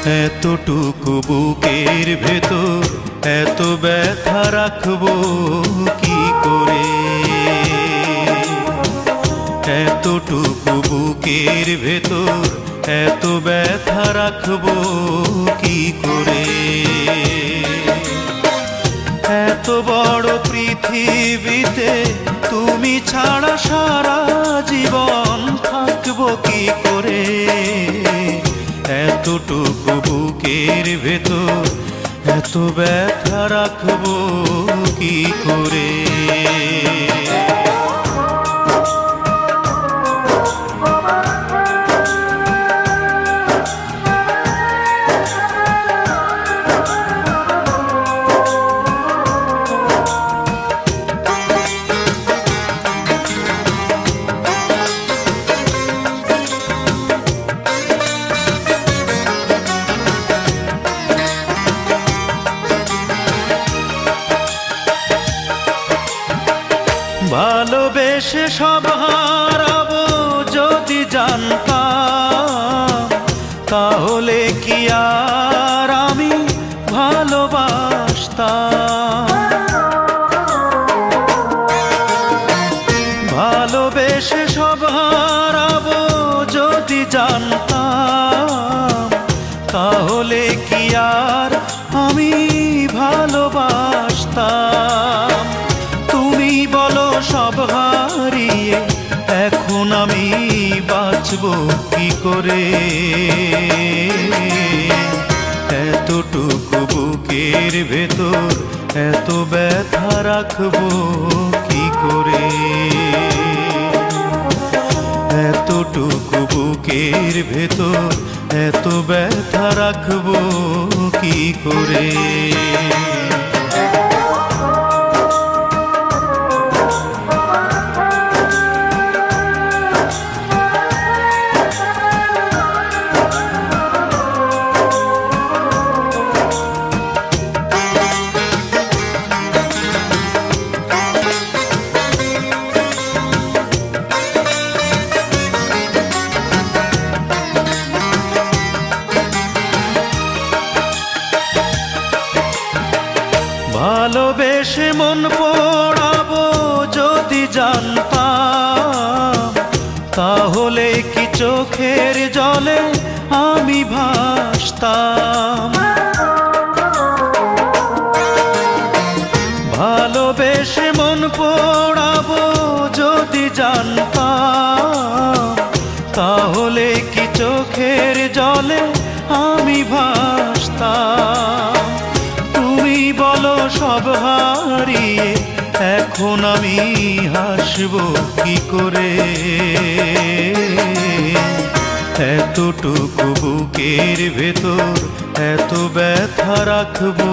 এতটুকু বুকের ভেতর এত ব্যথা রাখবো কি করে, এতটুকু বুকের ভেতর এত ব্যথা রাখবো কি করে। এত বড় পৃথিবীতে তুমি ছাড়া সারা জীবন থাকবো কি করে, এতটুকু বুকের ভেতর এত ব্যথা রাখবো কি করে। ভালোবেসে সব হারাবো যদি জানতাম, তাহলে কি আর আমি ভালোবাসতাম। ভালোবেসে সব হারাবো যদি জানতাম, তাহলে কি আর আমি ভালোবাসতাম। তুমি বলো সব হারিয়ে এখন আমি বাঁচবো কি করে, এতটুকু বুকের ভেতর এত ব্যথা রাখবো কি করে, এতটুকু বুকের ভেতর এত ব্যথা রাখবো কি করে। ভালোবেসে মন পোড়াবো যদি জানতাম, তাহলে কি চোখের জলে আমি ভাসতাম। ভালোবেসে মন পোড়াবো যদি জানতাম, তাহলে কি চোখের জলে আমি ভাসতাম। তুমি বলো সব হারিয়ে এখন আমি হাসবো কি করে, এতটুকু বুকের ভেতর এত ব্যথা রাখবো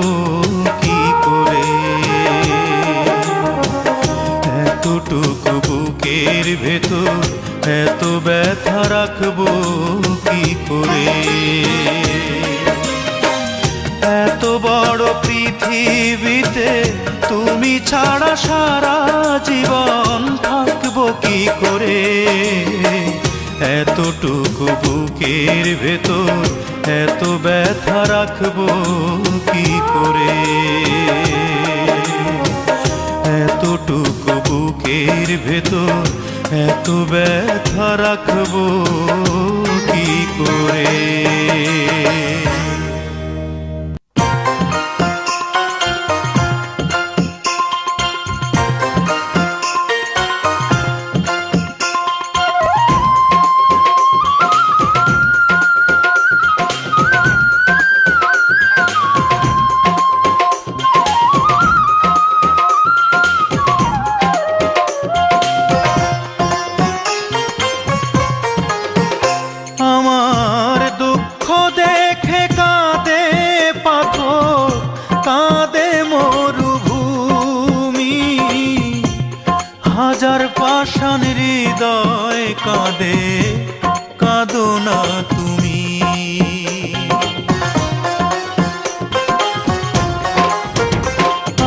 কি করে, এতটুকু বুকের ভেতর এত ব্যথা রাখবো কি করে। এত বড় পৃথিবীতে তুমি ছাড়া সারা জীবন থাকবো কি করে, এতটুকু বুকের ভেতর এত ব্যথা রাখবো কি করে, এতটুকু বুকের ভেতর এত ব্যথা রাখবো কি করে। হাজার পাষাণ হৃদয় কাঁদে, কাঁদো না তুমি।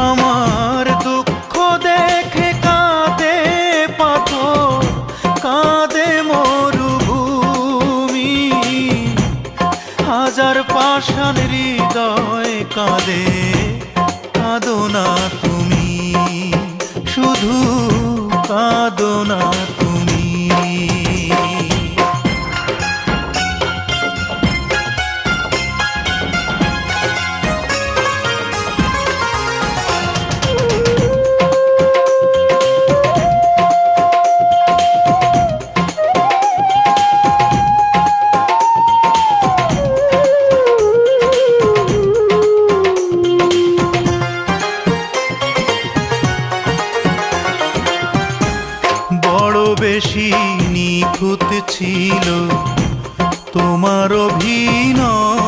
আমার দুঃখ দেখে কাঁদে পাথর, কাঁদে মরুভূমি। হাজার পাষাণ কাঁদে কাঁদো না তুমি, শুধু কাঁদো না তুমি। বেশি নিখুঁত ছিল তোমার অভিনয়,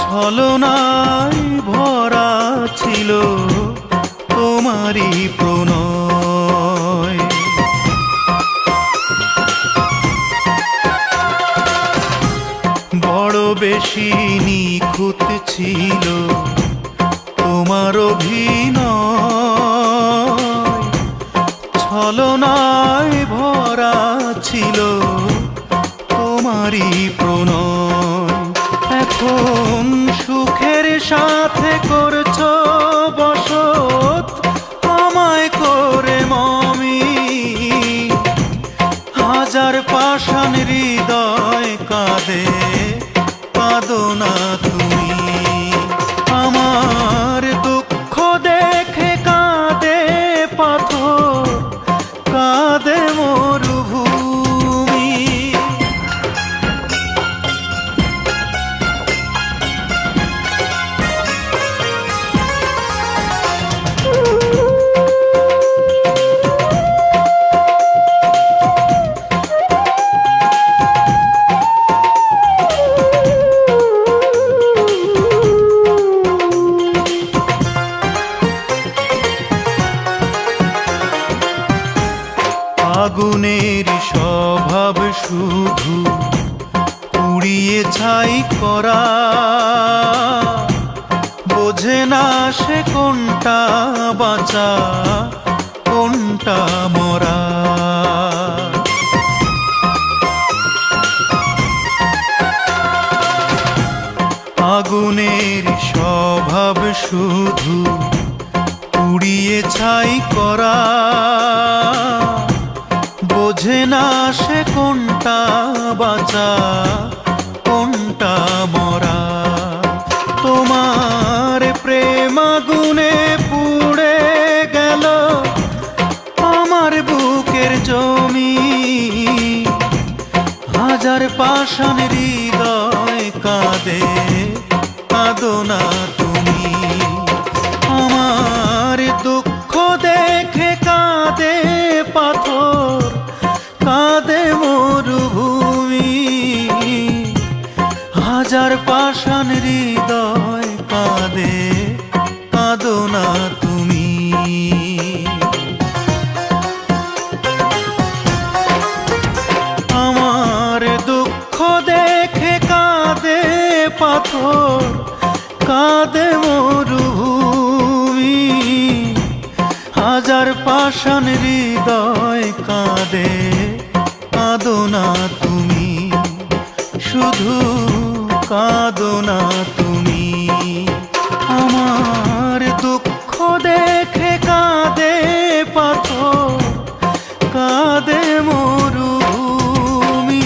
ছলনায় ভরা ছিল তোমারই প্রণয়। বড় বেশি নিখুঁত ছিল তোমার অভিনয়, ছলনায় ভরা ছিল তোমারই প্রণয়। এখন সুখের সাথে করছো বসত আমায় করে মমি, হাজার পাষাণ হৃদয় কাঁদে কাঁদো না তুমি। আমার দুঃখ দেখে কাঁদে পাথর, কাঁদে মরুভূমি। আগুনের স্বভাব শুধু পুড়িয়ে ছাই করা, বোঝে না সে কোনটা বাঁচা কোনটা মরা। আগুনের স্বভাব শুধু পুড়িয়ে ছাই করা, বোঝে না সে কোনটা বাঁচা কোনটা মরা। তোমার প্রেম আগুনে পুড়ে গেল আমার বুকের জমি, হাজার পাষাণ হৃদয় কাঁদে কাঁদো না তুমি। আমার দুঃখ দেখে কাঁদে পাথর, কাঁদে মরুভূমি, হাজার পাষাণ হৃদয় কাঁদে কাঁদো না তুমি। আমার দুঃখ দেখে কাঁদে পাথর, কাঁদে মরুভূমি, হাজার পাষাণ হৃদয় কাঁদে কাঁদো না তুমি, শুধু কাঁদো না তুমি। আমার দুঃখ দেখে কাঁদে পাথর, কাঁদে মরুভূমি।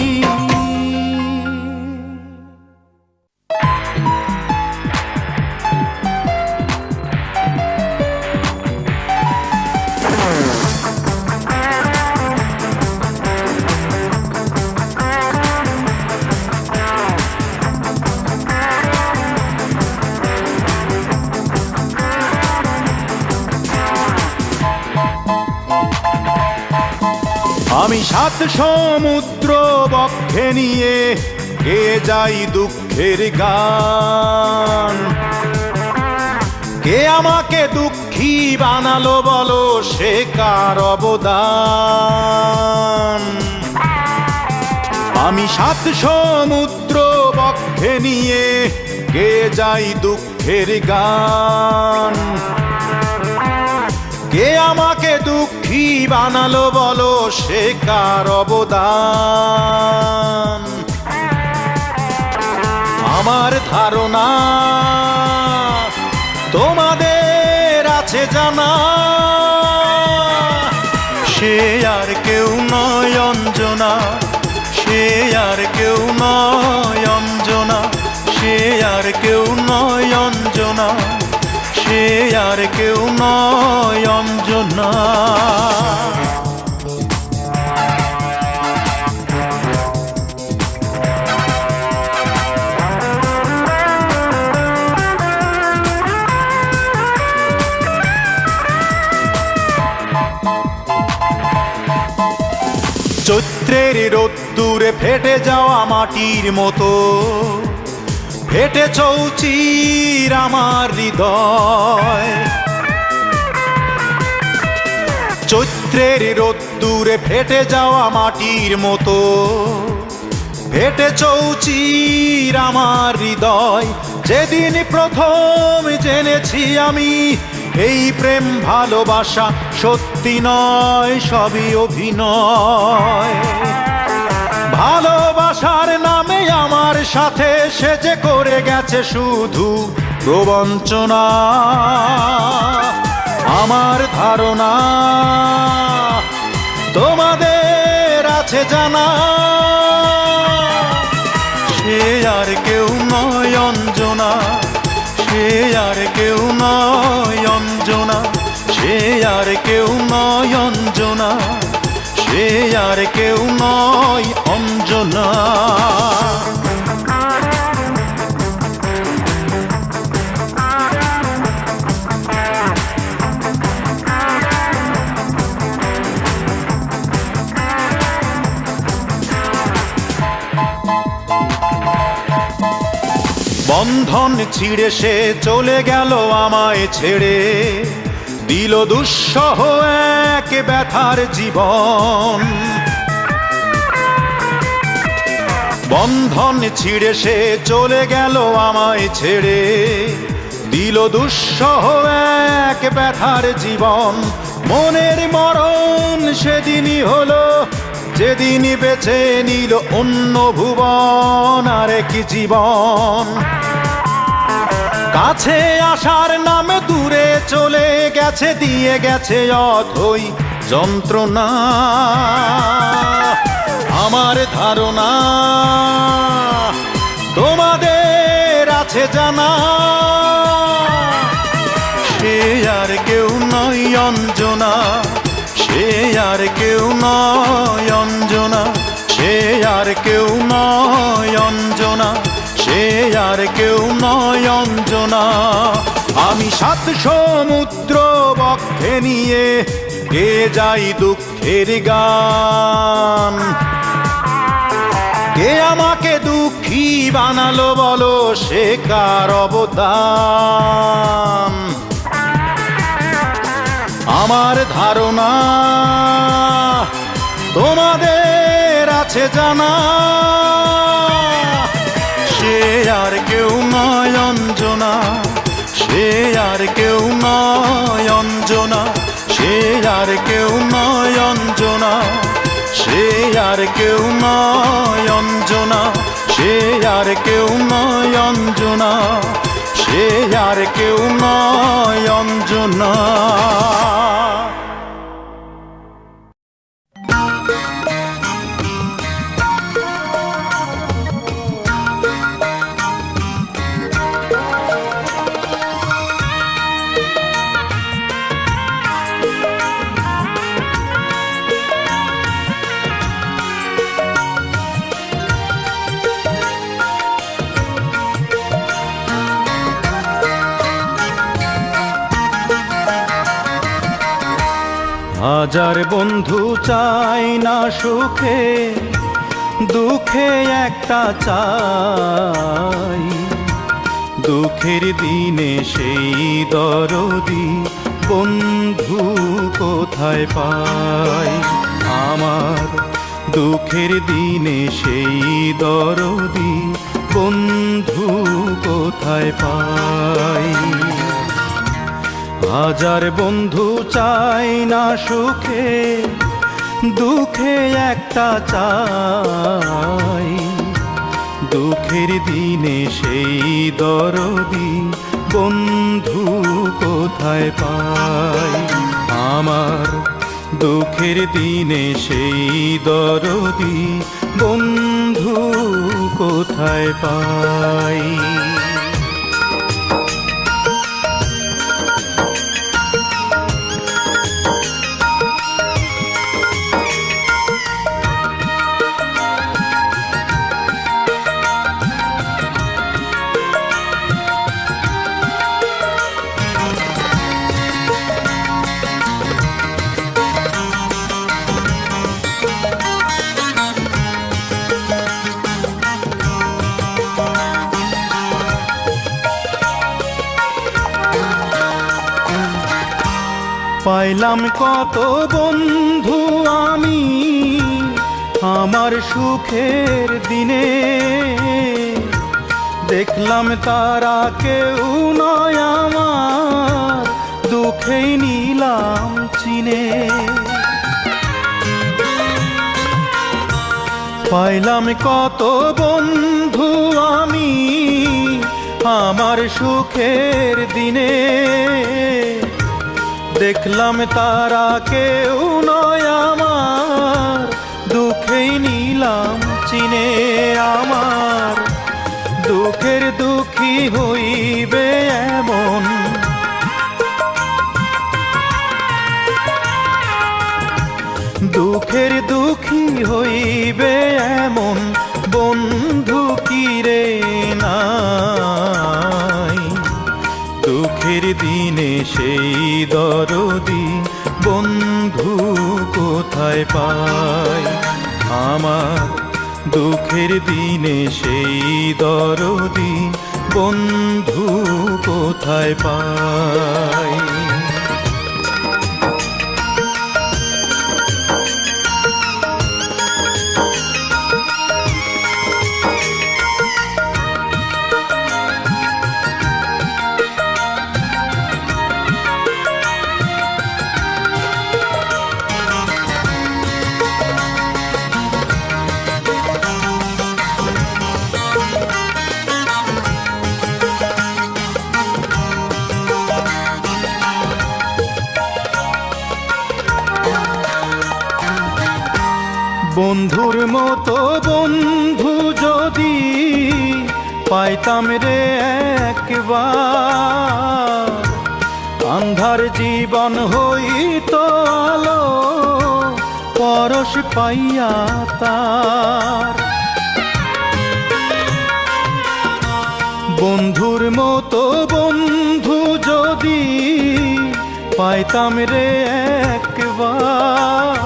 আমি সাত সমুদ্র বক্ষে নিয়ে গে যাই দুঃখের গান, কে আমাকে দুঃখী বানালো বলো সে কার অবদান। আমি সাত সমুদ্র বক্ষে নিয়ে গে যাই দুঃখের গান, কে আমাকে দুঃখী বানালো বলো সে কার অবদান। আমার ধারণা তোমাদের আছে জানা, সে আর কেউ নয় অঞ্জনা, সে আর কেউ নয় অঞ্জনা, সে আর কেউ নয় অঞ্জনা, সে আর কেউ নয় অঞ্জনা। চৈত্রের রোদ্দুরে ফেটে যাওয়া মাটির মতো ফেটে চৌচির আমার হৃদয়। চৈত্রের রোদ্দুরে ফেটে যাওয়া মাটির মতো ফেটে চৌচির আমার হৃদয়। যেদিন প্রথম জেনেছি আমি এই প্রেম ভালোবাসা সত্যি নয়, সবই অভিনয়। ভালোবাসার নামে আমার সাথে সে যে করে গেছে শুধু প্রবঞ্চনা। আমার ধারণা তোমাদের আছে জানা, সে আর কেউ নয় অঞ্জনা, সে আর কেউ নয় অঞ্জনা, সে আর কেউ নয় অঞ্জনা, সে আর কেউ নয় অঞ্জনা। বন্ধন ছিঁড়ে সে চলে গেল আমায় ছেড়ে, দিল দুঃসহ এক ব্যথার জীবন। বন্ধন ছিঁড়ে সে চলে গেল আমায় ছেড়ে, দিল দুঃসহ এক ব্যথার জীবন। মনের মরণ সেদিনই হলো যেদিনই বেছে নিল অন্য ভুবন আর এক জীবন। কাছে আসার নামে দূরে চলে গেছে, দিয়ে গেছে অথই যন্ত্রণা। আমার ধারণা তোমাদের আছে জানা, সে আর কেউ নয় অঞ্জনা, সে আর কেউ নয় অঞ্জনা, সে আর কেউ নয় অঞ্জনা, সে আর কেউ নয় অঞ্জনা। আমি 7 সমুদ্র বক্ষে নিয়ে গেয়ে যাই দুঃখের গান। কে আমাকে দুঃখী বানালো বলো, সে কার অবদান। আমার ধারণা তোমাদের আছে জানা, সে আর কেউ নয় অঞ্জনা, সে আর কেউ নয় অঞ্জনা, সে আর কেউ নয় অঞ্জনা, সে আর কেউ নয় অঞ্জনা, সে আর কেউ নয় অঞ্জনা, সে আর কেউ নয় অঞ্জনা। হাজার বন্ধু চাই না সুখে, দুঃখে একটা চাই। দুঃখের দিনে সেই দরদি বন্ধু কোথায় পাই। আমার দুঃখের দিনে সেই দরদি বন্ধু কোথায় পাই। হাজার বন্ধু চাই না সুখে, দুঃখে একটা চাই। দুঃখের দিনে সেই দরদি বন্ধু কোথায় পাই আমার দুঃখের দিনে সেই দরদি বন্ধু কোথায় পাই পাইলাম কত বন্ধু আমি আমার সুখের দিনে দেখলাম তারা কেউ নয় আমার দুঃখেই নিলাম চিনে পাইলাম কত বন্ধু আমি আমার সুখের দিনে দেখলাম তারা কেউ নয় আমার দুঃখেই নিলাম চিনে আমার দুঃখের দুঃখী হইবে এমন দুঃখের দুঃখী হইবে এমন বন্ধু কি রে নাই দুঃখের দিনে সেই দরদি বন্ধু কোথায় পাই আমার দুঃখের দিনে সেই দরদি বন্ধু কোথায় পাই বন্ধুর মতো বন্ধু যদি পাইতাম রে একবার আন্ধার জীবন হইতো আলো পরশ পাইয়া তার বন্ধুর মতো বন্ধু যদি পাইতাম রে একবার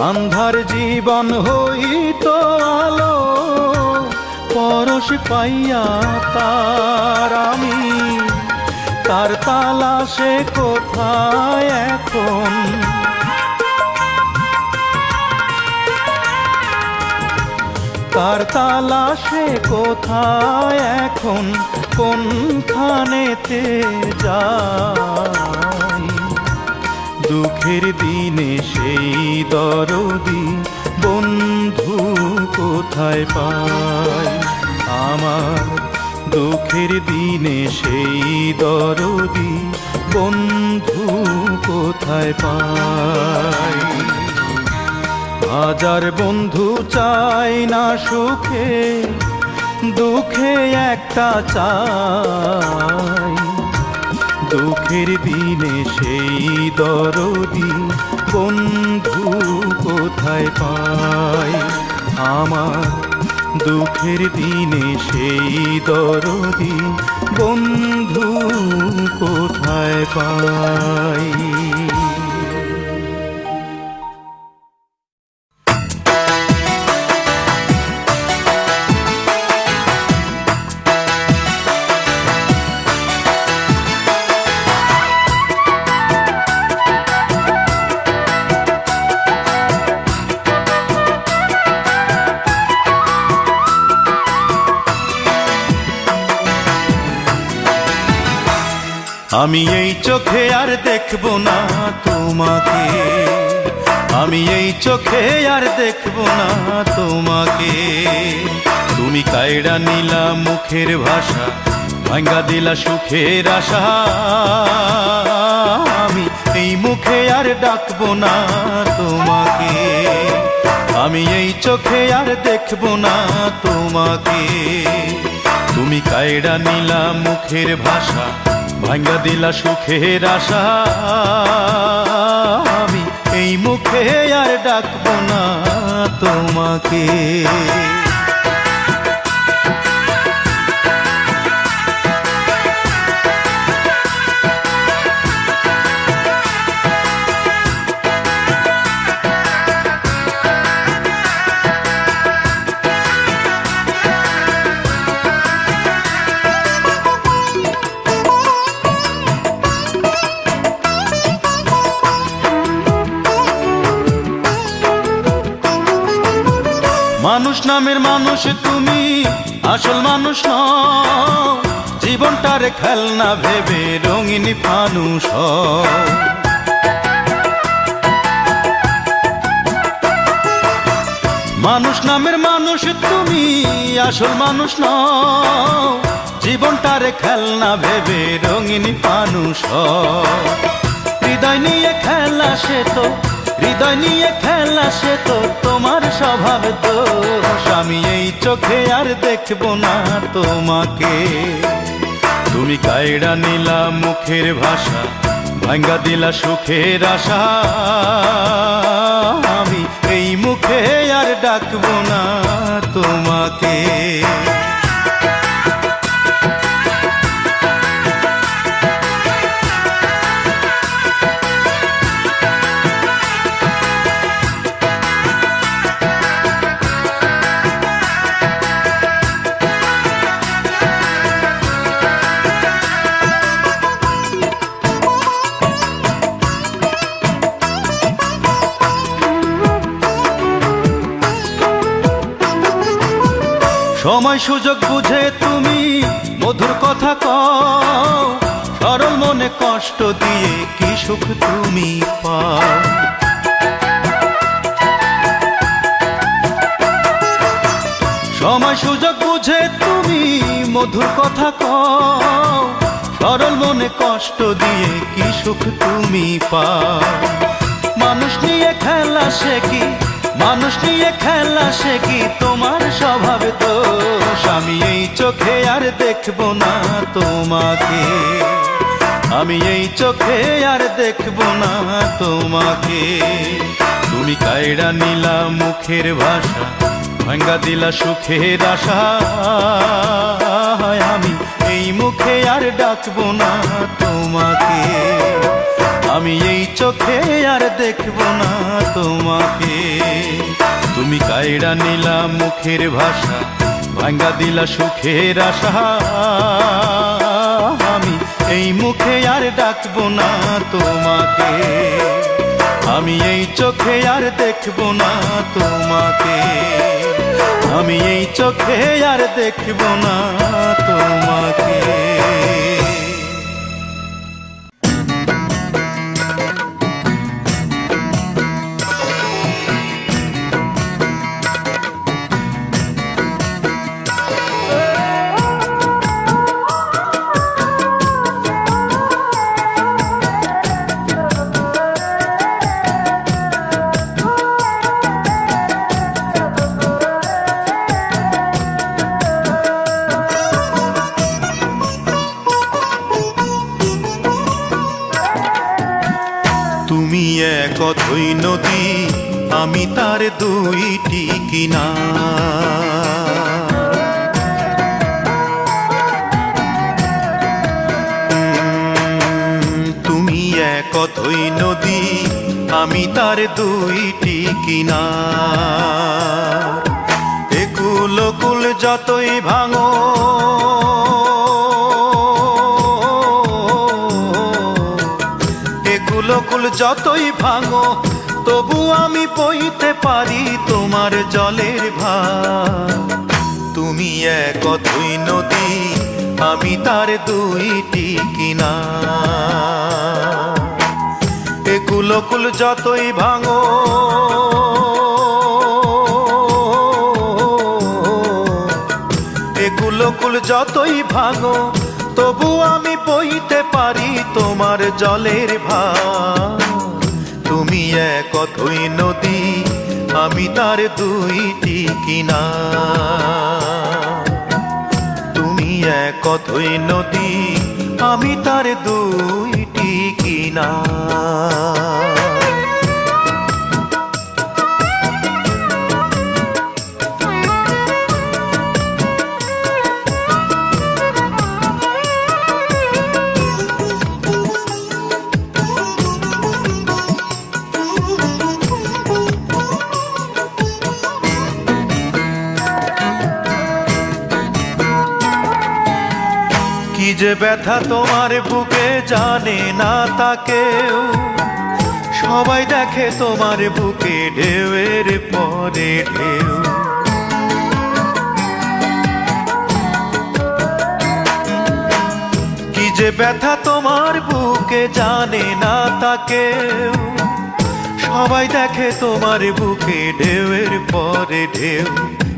আন্ধার জীবন হইতো আলো পরশ পাইয়া তার আমি তার তালাশে কোথায় এখন তার তালাশে কোথায় এখন কোনখানেতে যাই দুঃখের দিনে সেই দরদি বন্ধু কোথায় পাই আমার দুঃখের দিনে সেই দরদি বন্ধু কোথায় পাই হাজার বন্ধু চাই না সুখে দুঃখে একটা চাই দুঃখের দিনে সেই দরদি বন্ধু কোথায় পাই আমার দুঃখের দিনে সেই দরদি বন্ধু কোথায় পাই আমি এই চোখে আর দেখব না তোমাকে আমি এই চোখে আর দেখব না তোমাকে। তুমি কায়ড়া নিলা মুখের ভাষা, ভাঙ্গা দিলা সুখের আশা। আমি এই মুখে আর ডাকব না তোমাকে। আমি এই চোখে আর দেখব না তোমাকে। তুমি কায়ড়া নিলা মুখের ভাষা, ভাঙ্গা দিলা সুখের আশা। আমি এই মুখে আর ডাকব না তোমাকে। মানুষ নামের মানুষ তুমি, আসল মানুষ নও। জীবনটারে খেলনা ভেবে রঙিন ফানুষ হও। মানুষ নামের মানুষ তুমি, আসল মানুষ নও। জীবনটারে খেলনা ভেবে রঙিন ফানুষ হও। হৃদয় নিয়ে খেলা সে তো, হৃদয় নিয়ে খেলা সে তো তোমার স্বভাব দোষ। আমি এই চোখে আর দেখব না তোমাকে। তুমি কায়ড়া নিলা মুখের ভাষা, ভাঙ্গা দিলা সুখের আশা। আমি এই মুখে আর ডাকব না তোমাকে। সময় সুযোগ বুঝে তুমি মধুর কথা কও। সরল মনে কষ্ট দিয়ে কি সুখ তুমি পাও। সময় সুযোগ বুঝে তুমি মধুর কথা কও। সরল মনে কষ্ট দিয়ে কি সুখ তুমি পাও। মানুষ নিয়ে খেলা সে কি, মানুষ নিয়ে খেলা সে কি তোমার স্বভাব দোষ। আমি এই চোখে আর দেখব না তোমাকে। আমি এই চোখে আর দেখব না তোমাকে। তুমি কায়ড়া নিলা মুখের ভাষা, ভাঙ্গা দিলা সুখের আশা। আমি এই মুখে আর ডাকব না তোমাকে। আমি এই চোখে আর দেখব না তোমাকে। তুমি কায়ড়া নিলা মুখের ভাষা, ভাঙ্গা দিলা সুখের আশা। আমি এই মুখে আর ডাকব না তোমাকে। আমি এই চোখে আর দেখব না তোমাকে। আমি এই চোখে আর দেখব না তোমাকে। তুমি এক অথই নদী, আমি তার দুইটি কিনার। তুমি এক অথই নদী, আমি তার দুইটি কিনার। একুল কুল যতই ভাঙো, কুল যতই ভাঙো, তবু আমি বইতে পারি তোমার জলের ভার। তুমি এক অথই নদী, আমি তার দুইটি কিনার। এ কুলকুল যতই ভাঙো, এ কুলকুল যতই ভাঙো, তবু আমি বইতে পারি তোমার জলের ভার। তুমি এক অথই নদী, আমি তার দুইটি কিনার। তুমি এক অথই নদী, আমি তার দুইটি কিনার। কি যে ব্যথা তোমার বুকে জানে না তা কেউ, সবাই দেখে তোমার বুকে ঢেউয়ের পরে ঢেউ। কি যে ব্যথা তোমার বুকে জানে না তা কেউ, সবাই দেখে তোমার বুকে ঢেউয়ের পরে ঢেউ।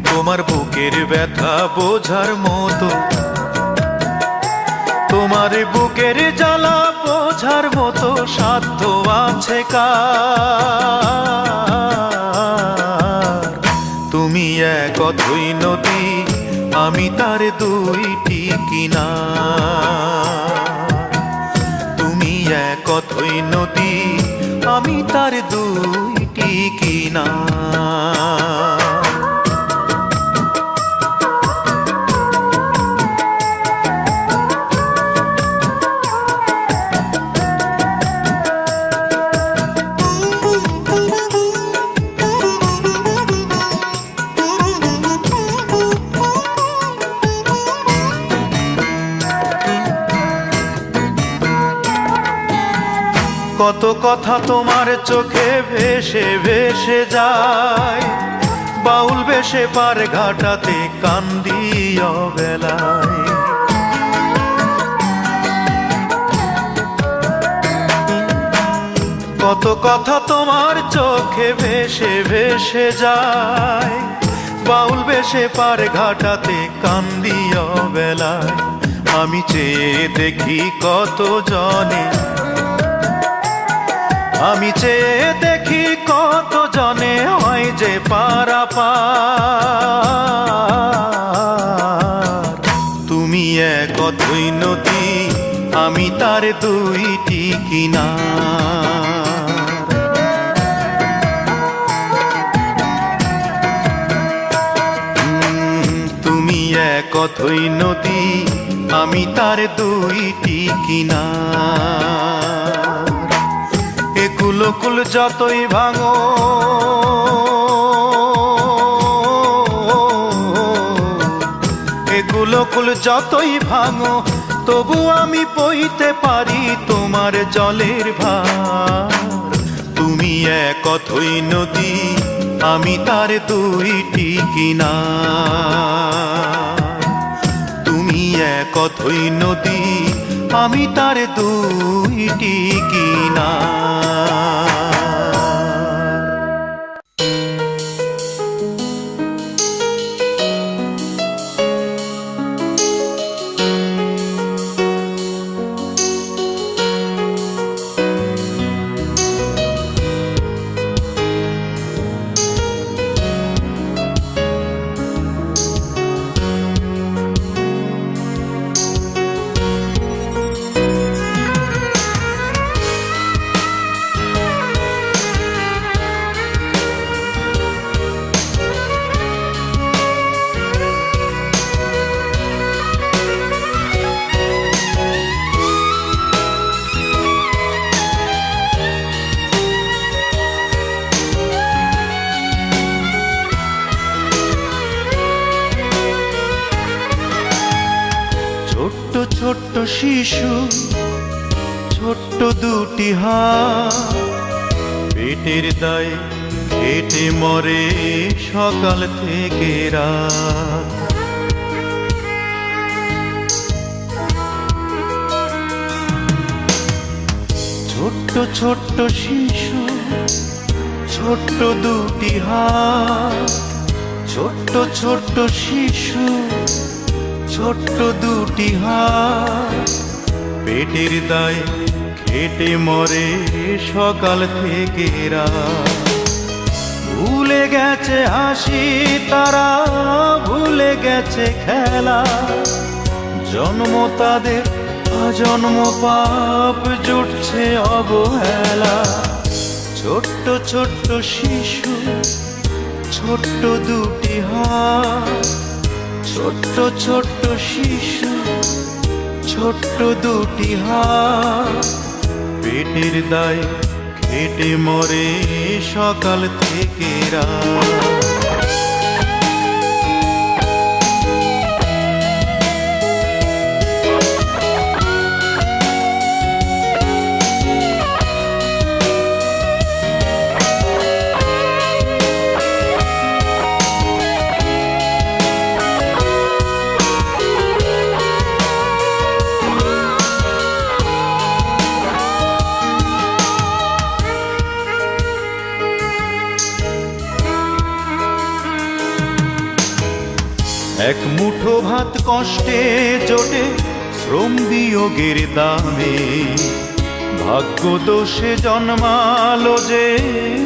তোমার বুকের ব্যথা বোঝার মতো, তোমার বুকের জ্বালা বোঝার মতো সাধ্য আছে কার? তুমি এক অথই নদী, আমি তার দুইটি কিনার। তুমি এক অথই নদী, আমি তার দুইটি কিনার। কত কথা তোমার চোখে ভেসে ভেসে যায়, বাউল বেশে পার ঘাটাতে কান্দি অবেলায়। কত কথা তোমার চোখে ভেসে ভেসে যায়, বাউল বেশে পার ঘাটাতে কান্দি অবেলায়। আমি চেয়ে দেখি কত জনে, আমি চেয়ে দেখি কত জনে হয় যে পারাপার। তুমি এক অথই নদী, আমি তার দুইটি কিনার। তুমি এক অথই নদী, আমি তার দুইটি কিনার। এ কুলকুল যতই ভাঙো, এ কুলকুল যতই ভাঙো, তবু আমি বইতে পারি তোমার জলের ভার। তুমি এক অথই নদী, আমি তার দুইটি কিনার। তুমি এক অথই নদী, আমি তার দুইটি কিনার। ছোট্ট শিশু, ছোট্ট দুটি হাত, পেটের দায়ে হেঁটে মরে সকাল থেকে রাত। ছোট্ট ছোট্ট ছোট্ট শিশু, ছোট্ট দুটি হাত। ছোট্ট ছোট্ট শিশু, ছোট্ট দুটি হাত। পেটের দায়ে খেটে মরে সকাল থেকে রাত। ভুলে গেছে হাসি তারা, ভুলে গেছে খেলা। জন্ম তাদের আজন্ম পাপ, জুটছে অবহেলা। ছোট্ট ছোট্ট শিশু, ছোট্ট দুটি হাত। ছোট্ট ছোট্ট শিশু, ছোট্ট দুটি হাত। পেটের দায়ে খেটে মরে সকাল থেকে রাত। এক মুঠো ভাত কষ্টে জোটে শ্রম বিয়োগের দামে। ভাগ্য দোষে জন্মালো যে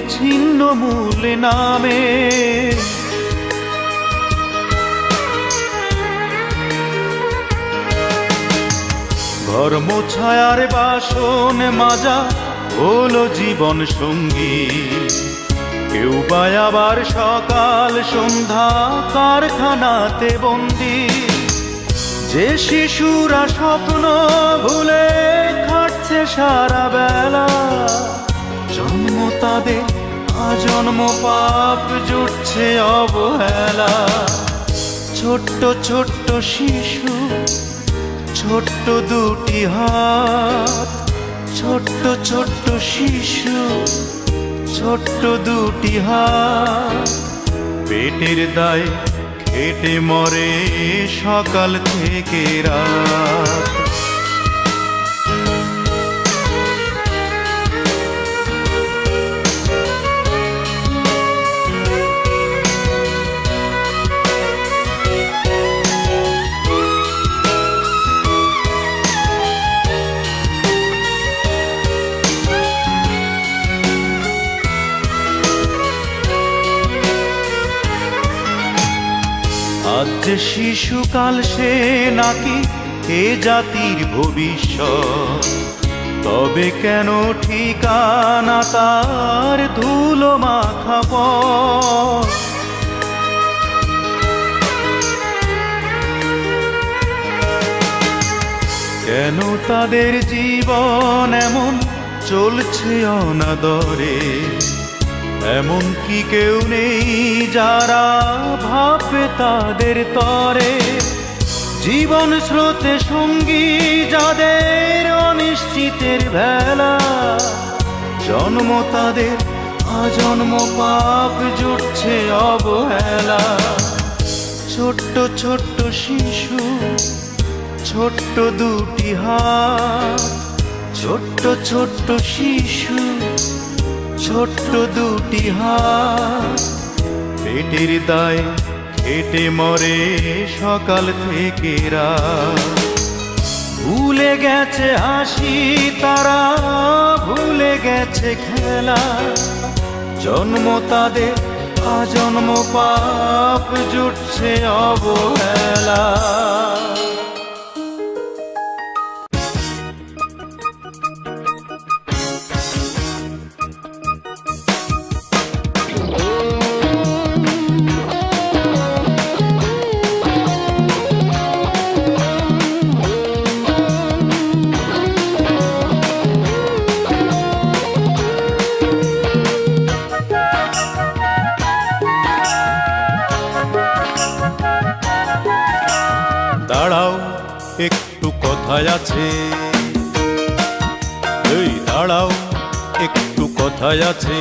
ছিন্ন মূল নামে। ঘর মোছায়ার বাসন মাজা হলো জীবন সঙ্গী। কেউ বা আবার সকাল সন্ধ্যা কারখানাতে বন্দি। যে শিশুরা স্বপ্ন ভুলে খাটছে সারা বেলা। জন্ম তাদের আজন্ম পাপ, জুটছে অবহেলা। ছোট্ট ছোট্ট শিশু, ছোট্ট দুটি হাত। ছোট্ট ছোট্ট শিশু, ছোট্ট দুটি হাত। পেটের দায়ে খেটে মরে সকাল থেকে রাত। আজ যে শিশুকাল সে নাকি এ জাতির ভবিষ্যৎ। তবে কেন ঠিকানা তার ধুলো মাখা পথ। কেন তাদের জীবন এমন চলছে অনাদরে। এমন কি কেউ নেই যারা ভাবে তাদের তরে। জীবন স্রোতে সঙ্গী যাদের অনিশ্চিতের ভেলা। জন্ম তাদের আজন্ম পাপ, জুটছে অবহেলা। ছোট্ট ছোট্ট শিশু, ছোট্ট দুটি হাত। ছোট্ট ছোট্ট শিশু, ছোট্ট দুটি হাত। পেটের দায়ে খেটে মরে সকাল থেকে রাত। ভুলে গেছে হাসি তারা, ভুলে গেছে খেলা। জন্ম তাদের আজন্ম পাপ, জুটছে অবহেলা। দাঁড়াও একটু কথায় আছে, এই দাঁড়াও একটু কথায় আছে।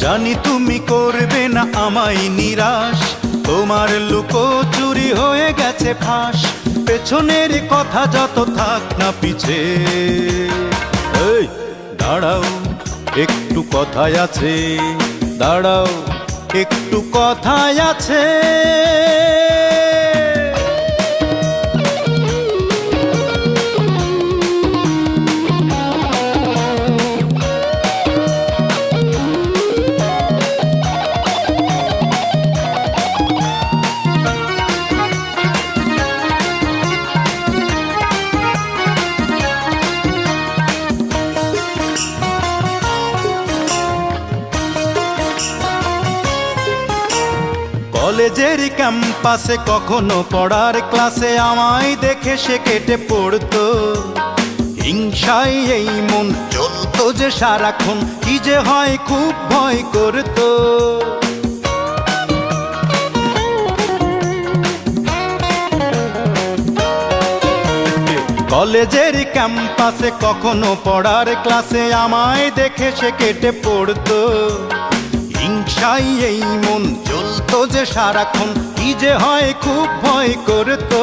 জানি তুমি করবে না আমায় নিরাশ, তোমার লুকোচুরি হয়ে গেছে ফাঁস। পেছনের কথা যত থাক না পিছে, ও এই দাঁড়াও একটু কথায় আছে, দাঁড়াও একটু কথায় আছে। কলেজের ক্যাম্পাসে কখনো পড়ার ক্লাসে আমায় দেখে সে কেটে পড়তো, হিংসায় এই মন জ্বলতো যে সারাক্ষণ, কি যে হয় খুব ভয় করতো। কলেজের ক্যাম্পাসে কখনো পড়ার ক্লাসে আমায় দেখে সে কেটে পড়তো, হিংসায় এই মন জ্বলতো যে সারাক্ষণ, কি যে হয় খুব ভয় করতো।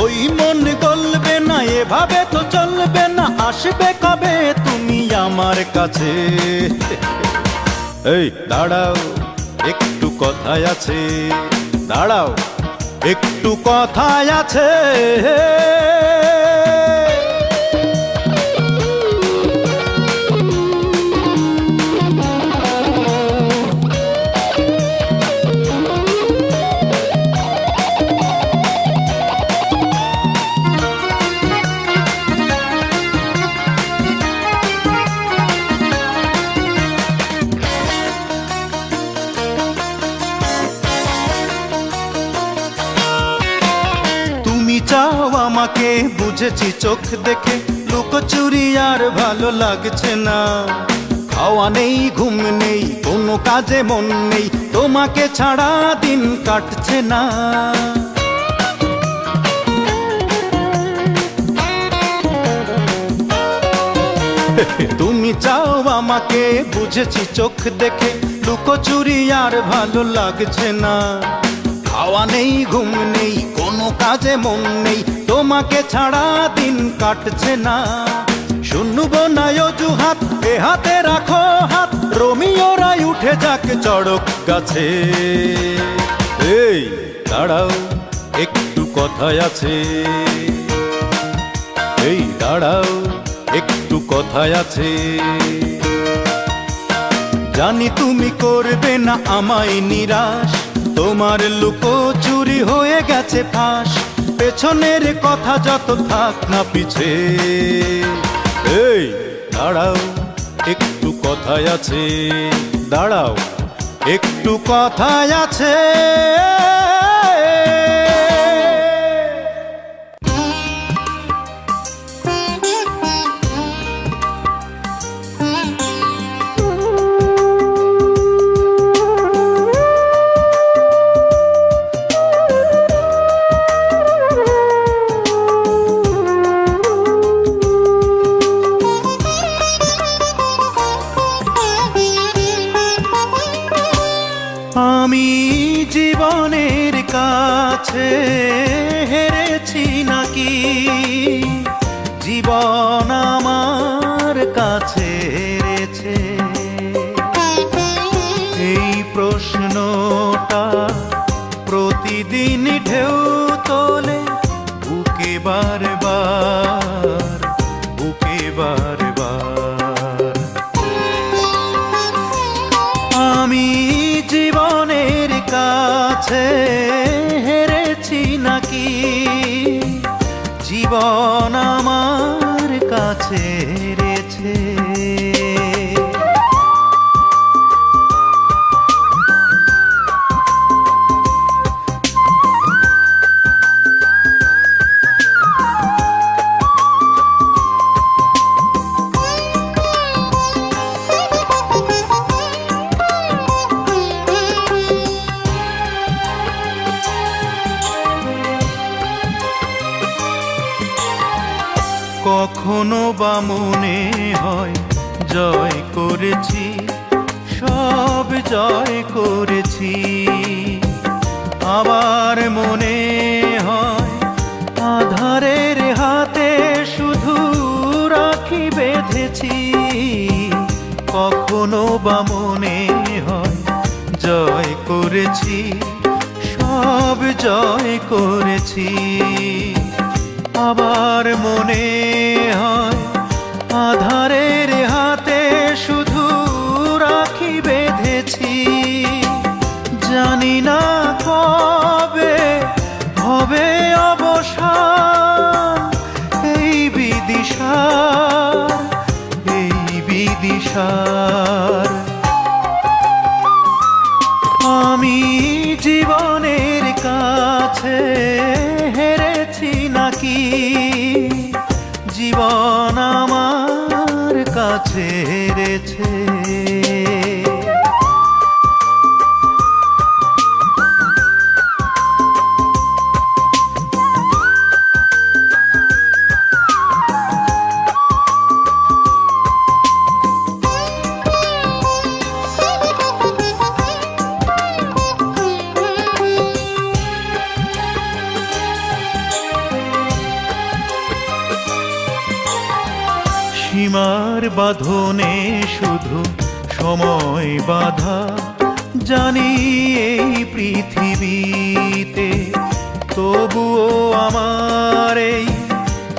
ওই মন গলবে না, এভাবে তো চলবে না, আসবে কবে তুমি আমার কাছে? এই দাঁড়াও একটু কথায় আছে, দাঁড়াও একটু কথায় আছে। চাও আমাকে বুঝেছি চোখ দেখে, লুকোচুরি আর ভালো লাগছে না, খাওয়া নেই ঘুম নেই কোনো কাজে মন নেই, তোমাকে ছাড়া দিন কাটছে না। তুমি চাও আমাকে বুঝেছি চোখ দেখে, লুকোচুরি আর ভালো লাগছে না, খাওয়া নেই ঘুম নেই কোনো কাজে মন নেই, তোমাকে ছাড়া দিন কাটছে না। শুনবো না অজুহাত, এ হাতে রাখো হাত, রোমিওরাই উঠে যাক চড়ক গাছে। এই দাঁড়াও একটু কথায় আছে, এই দাঁড়াও একটু কথায় আছে। জানি তুমি করবে না আমায় নিরাশ, তোমার লুকোচুরি হয়ে গেছে ফাঁস, পেছনের কথা যত থাক না পিছে। এই দাঁড়াও একটু কথায় আছে, দাঁড়াও একটু কথায় আছে। আমি জীবনের কাছে হেরেছি নাকি, জীবন আমার কাছে হেরেছে, এই প্রশ্নটা প্রতিদিন ঢেউ তোলে বুকে বারবার, বুকে বারবার। আমি জীবনের কাছে হেরেছি নাকি, জীবন আমার কাছে হেরেছে। কখনো বা মনে হয় জয় করেছি, সব জয় করেছি, আবার মনে হয় আধারের হাতে শুধু রাখিবে হেরেছি, কখনো বা মনে হয় জয় করেছি, সব জয় করেছি। আবার মনে হয় আধারের হাতে শুধু রাখি বেঁধেছি। জানি না কবে হবে অবসান এই বিদিশার, এই বিদিশার। আমি জীবনের কাছে হেরেছি নাকি, জীবন আমার কাছে হেরেছে। সীমার বাঁধনে শুধু সময় বাধা, জানি এই পৃথিবীতে। তবুও আমার এই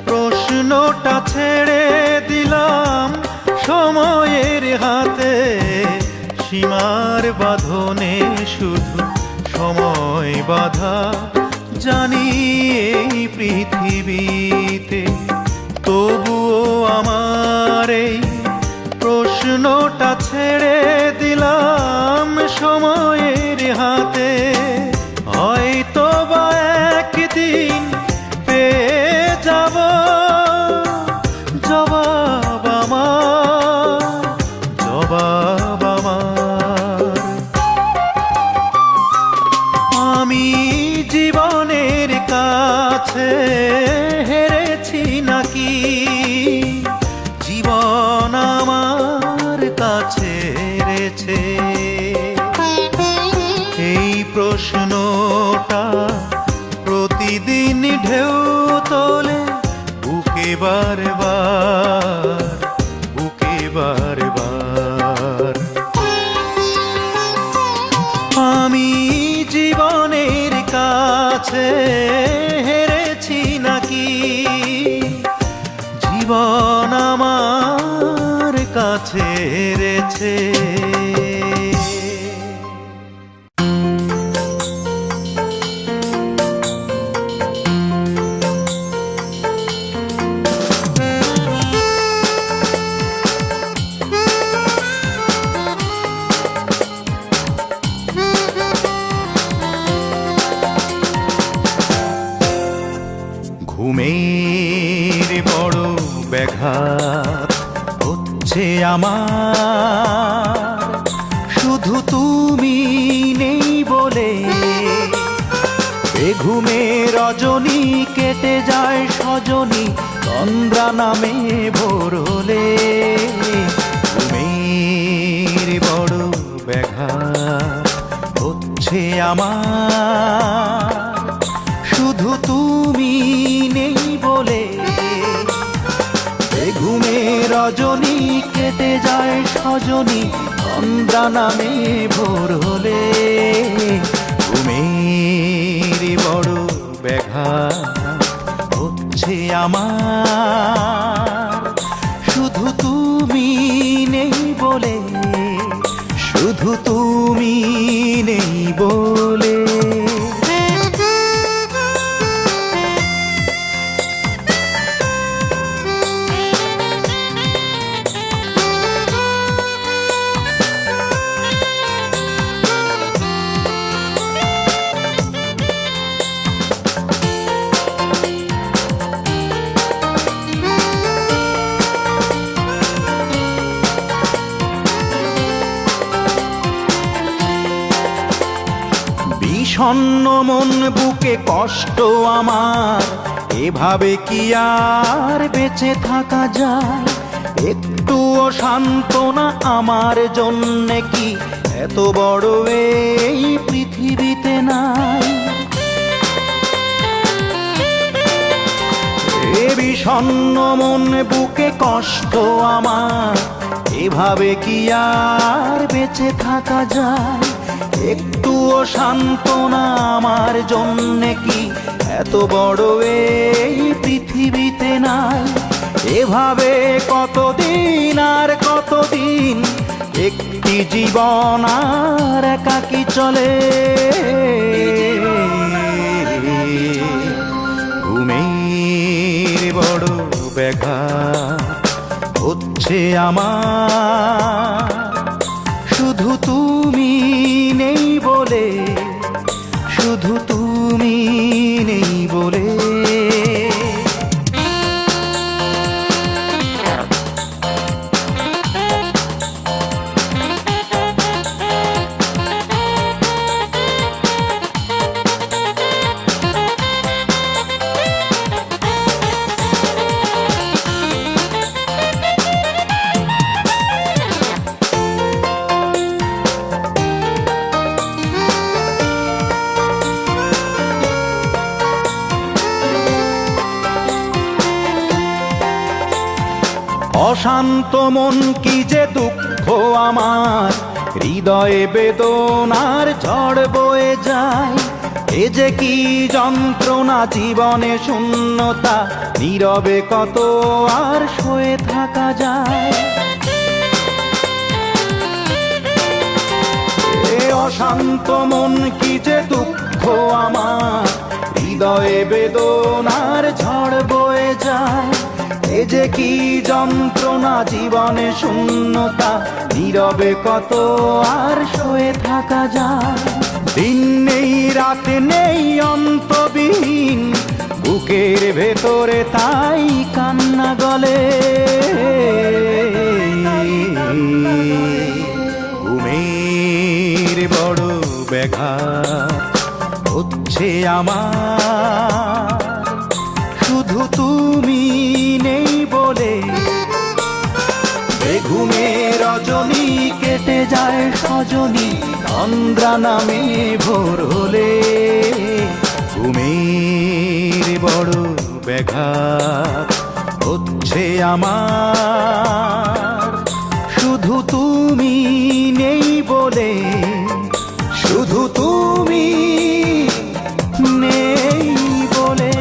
প্রশ্নটা ছেড়ে দিলাম সময়ের হাতে। সীমার বাঁধনে শুধু সময় বাধা, জানি এই পৃথিবীতে। তবুও আমার এই প্রশ্নটা ছেড়ে দিলাম সময়ের হাতে। হয়তো বা একদিন পেয়ে যাব জবাব আমার, জবাব আমার। আমি জীবনের কাছে হেরেছি নাকি, জীবন আমার কাছে হেরেছে। এই প্রশ্নটা প্রতিদিন ঢেউ তোলে বুকে বারবার, বুকে বারবার। আমি জীবনের কাছে হেরেছি নাকি, জীবন আমার কাছে হেরেছে। ঘুমের বড় ব্যাঘাত হচ্ছে আমার, শুধু তুমি নেই বলে। বেঘুমে রজনী কেটে যায় সজনী, তন্দ্রা নামে ভোর হলে। ঘুমের বড় ব্যাঘাত হচ্ছে আমার, শুধু তুমি নেই বলে। ঘুমে রজনী কেটে যায় সজনী, তন্দ্রা নামে ভোর হলে। ঘুমের বড় ব্যাঘাত হচ্ছে আমার, শুধু তুমি নেই বলে, শুধু তুমি নেই বলে। বিষণ্ণ মন বুকে কষ্ট আমার, এভাবে কি আর বেঁচে থাকা যায়? একটুও সান্ত্বনা আমার জন্যে কি এত বড় এই পৃথিবীতে নাই? এ বিষণ্ণ মন বুকে কষ্ট আমার, এভাবে কি আর বেঁচে থাকা যায়? একটুও সান্ত্বনা আমার জন্যে কি এত বড় এই পৃথিবীতে নাই? এভাবে কতদিন আর কতদিন একটি জীবন আর একাকী চলে। ঘুমের বড় ব্যাঘাত হচ্ছে আমার, শুধু তুমি নেই বলে, শুধু তুমি নেই বলে। অশান্ত মন কি যে দুঃখ আমার, হৃদয়ে বেদনার ঝড় বয়ে যায়। এ যে কি যন্ত্রণা, জীবনে শূন্যতা, নীরবে কত আর সয়ে থাকা যায়। এ অশান্ত মন কি যে দুঃখ আমার, হৃদয়ে বেদনার ঝড় বয়ে যায়। এ যে কি যন্ত্রণা, জীবনে শূন্যতা, নীরবে কত আর সয়ে থাকা যায়। দিন নেই রাত নেই অন্তবিহীন, বুকের ভেতরে তাই কান্না গলে। ঘুমের বড় ব্যাঘাত হচ্ছে আমার, শুধু তুমি নেই বলে। ঘুমে রজনী কেটে যায় সজনী, তন্দ্রা নামে ভোর হলে। ঘুমের বড় ব্যাঘাত হচ্ছে আমার, শুধু তুমি নেই বলে, শুধু তুমি নেই বলে।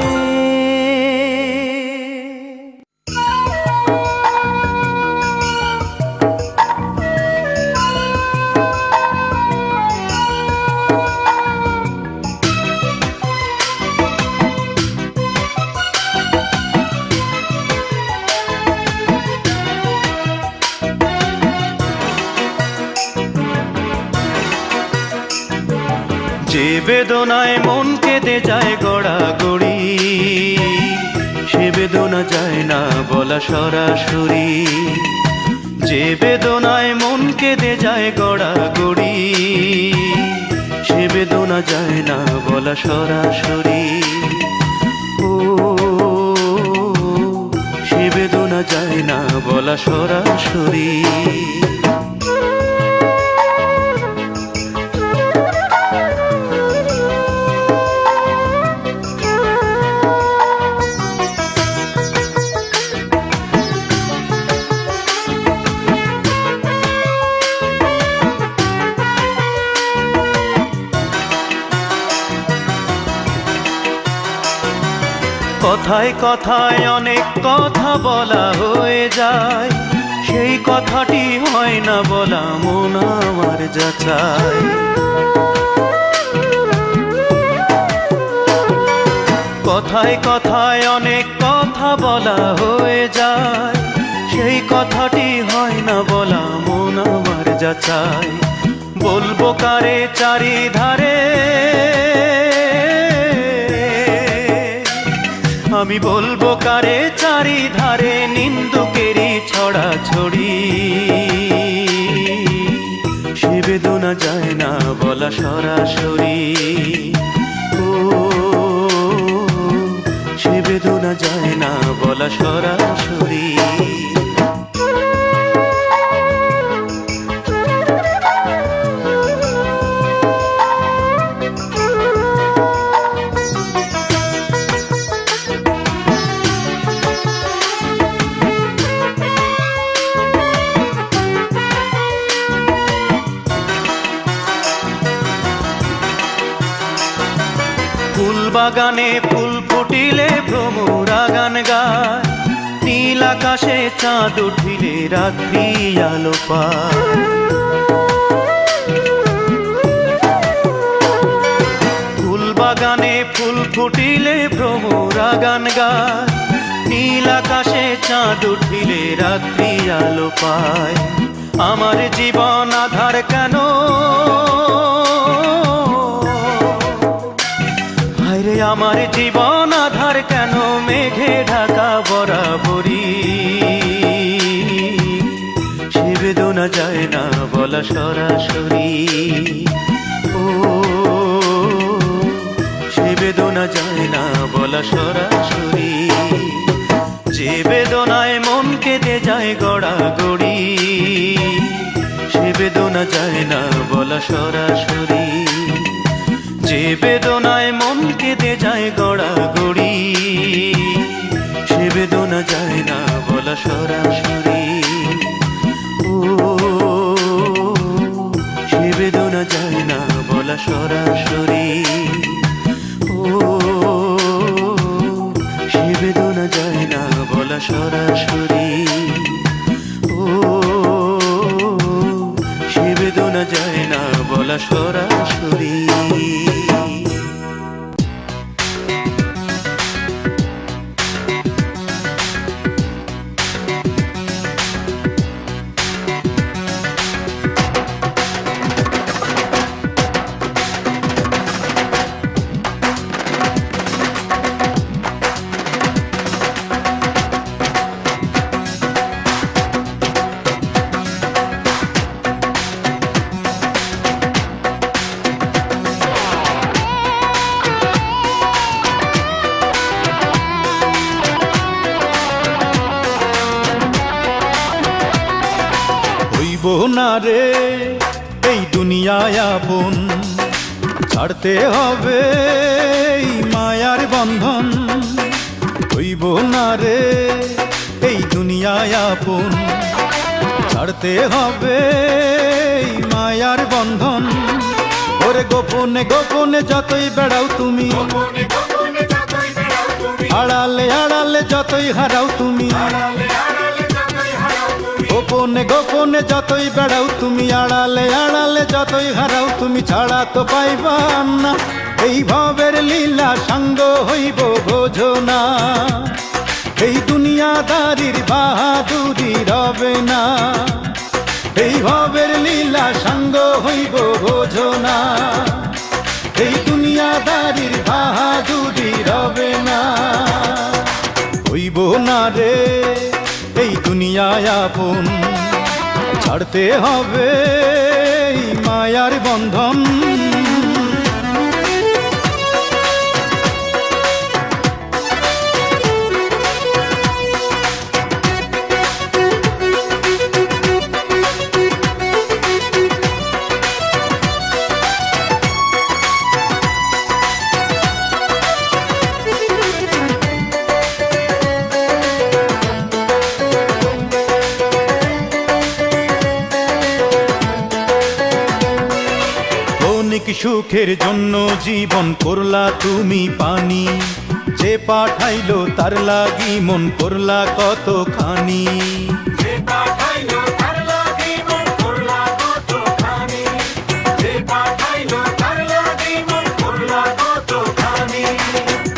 যে বেদনায় মন কেঁদে যায় গড়াগড়ি, সে বেদনা যায় না বলা সরাসরি। যে বেদনায় মন কেঁদে যায় গড়াগড়ি, সে বেদনা যায় না বলা সরাসরি। ও সে বেদনা যায় না বলা সরাসরি। কথায় কথায় অনেক কথা বলা হয়ে যায়, সেই কথাটি হয় না বলা মন আমার যাচাই। কথায় কথায় অনেক কথা বলা হয়ে যায়, সেই কথাটি হয় না বলা মন আমার যাচাই। বলবো কারে চারিধারে, আমি বলবো কারে চারিধারে, নিন্দুকেরই ছড়াছড়ি। সে বেদনা যায় না বলা সরাসরি। ও সে বেদনা যায় না বলা সরাসরি। বাগানে ফুল ফুটিলে ভ্রমরা গান গায়, নীল আকাশে চাঁদ উঠিলে রাত্রি আলো পায়। ফুল বাগানে ফুল ফুটিলে ভ্রমরা গান গায়, নীল আকাশে চাঁদ উঠিলে রাত্রি আলো পায়। আমার জীবন আধার কেন, হায়রে আমার জীবন আধার কেন, মেঘে ঢাকা বরাবরই। সে বেদনা যায় না বলা সরাসরি, ও সে বেদনা যায় না বলা সরাসরি। যে বেদনায় মন কেঁদে যায় গড়াগড়ি, সে বেদনা যায় না বলা সরাসরি। যে বেদনায় মন কেঁদে যায় গড়াগড়ি, সে বেদনা যায় না বলা সরাসরি, ও সে বেদনা যায় না বলা সরাসরি, ও সে বেদনা যায় না বলা সরাসরি, ও সে বেদনা যায় না বলা সরাসরি। না রে এই দুনিয়ায় আপন, ছাড়তে হবে এই মায়ার বন্ধন। হইব না রে এই দুনিয়ায় আপন, ছাড়তে হবে এই মায়ার বন্ধন। ওরে গোপনে গোপনে যতই বেড়াও তুমি, আড়ালে আড়ালে যতই হারাও তুমি, গোপনে গোপনে যতই বেড়াও তুমি, আড়ালে আড়ালে যতই হারাও তুমি, ছাড়া তো পাইবা না এই ভবের লীলা, সঙ্গ হইব বোঝো না। এই দুনিয়াদারির বাহাদুরি রবে না, এই ভবের লীলা সঙ্গ হইব বোঝো না। এই দুনিয়াদারির বাহাদুরি রবে না, হইব না রে এই দুনিয়ায় আপন, ছাড়তে হবে এই মায়ার বন্ধন। সুখের জন্য জীবন করলা তুমি পানি, যে পাঠাইলো তার লাগি মন করলা কতখানি।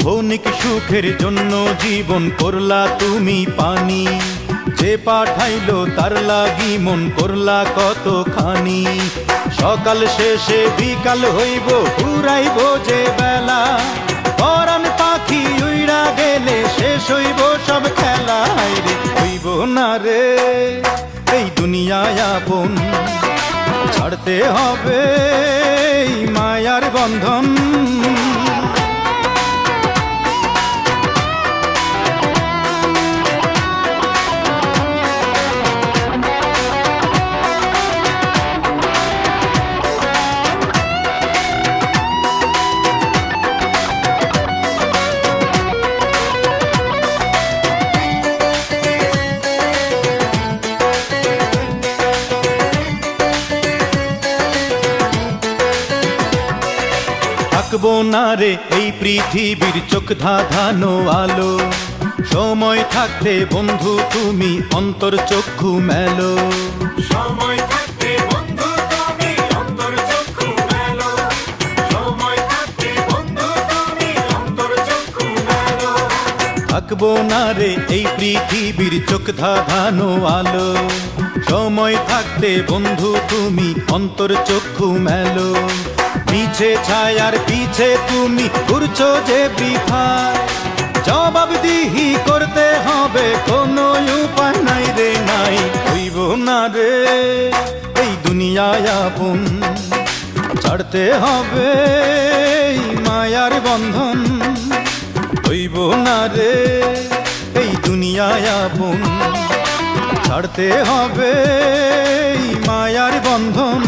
ক্ষণিক সুখের জন্য জীবন করলা তুমি পানি, যে পাঠাইলো তার লাগি মন করলা কতখানি। সকাল শেষে বিকাল হইব ফুরাইব যে বেলা, পরাণ পাখি উইড়া গেলে শেষ হইব সব খেলা। রে হইব না রে এই দুনিয়ায় আপন, ছাড়তে হবে এই মায়ার বন্ধন। থাকবো না রে এই পৃথিবীর চোখ ধাঁধানো আলো, সময় থাকতে বন্ধু তুমি অন্তর চক্ষু মেলো। সময় থাকতে বন্ধু তুমি অন্তর চক্ষু মেলো, সময় থাকতে বন্ধু তুমি অন্তর চক্ষু মেলো। থাকবো না রে এই পৃথিবীর চোখ ধাঁধানো আলো, সময় থাকতে বন্ধু তুমি অন্তর চক্ষু মেলো। পিছে ছায়ার পিছে তুমি ঘুরছো যে বৃথায়, জবাবদিহি করতে হবে, কোনো উপায় নাই রে নাই। হইব না রে এই দুনিয়ায় আপন, ছাড়তে হবে এই মায়ার বন্ধন। হইব না রে এই দুনিয়ায় আপন, ছাড়তে হবে এই মায়ার বন্ধন।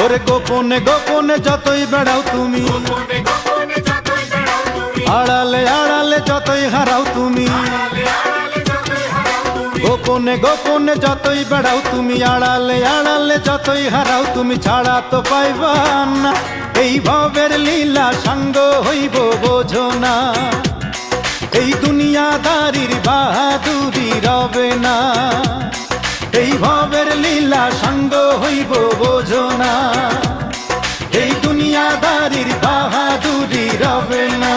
ওরে গোপনে গোপনে যতই বেড়াও তুমি, গোপনে গোপনে যতই বেড়াও তুমি, আড়ালে আড়ালে যতই হারাও তুমি। আড়ালে আড়ালে যতই হারাও তুমি, গোপনে গোপনে যতই বেড়াও তুমি, আড়ালে আড়ালে যতই হারাও তুমি। ছাড়া তো পাইবা না এই ভবের লীলা, সাঙ্গ হইব বোঝো না। এই দুনিয়াদারির বাহাদুরি রবে না, এই ভবের লীলা সাঙ্গ হইব বোঝো না। এই দুনিয়াদারির বাহাদুরি রবে না।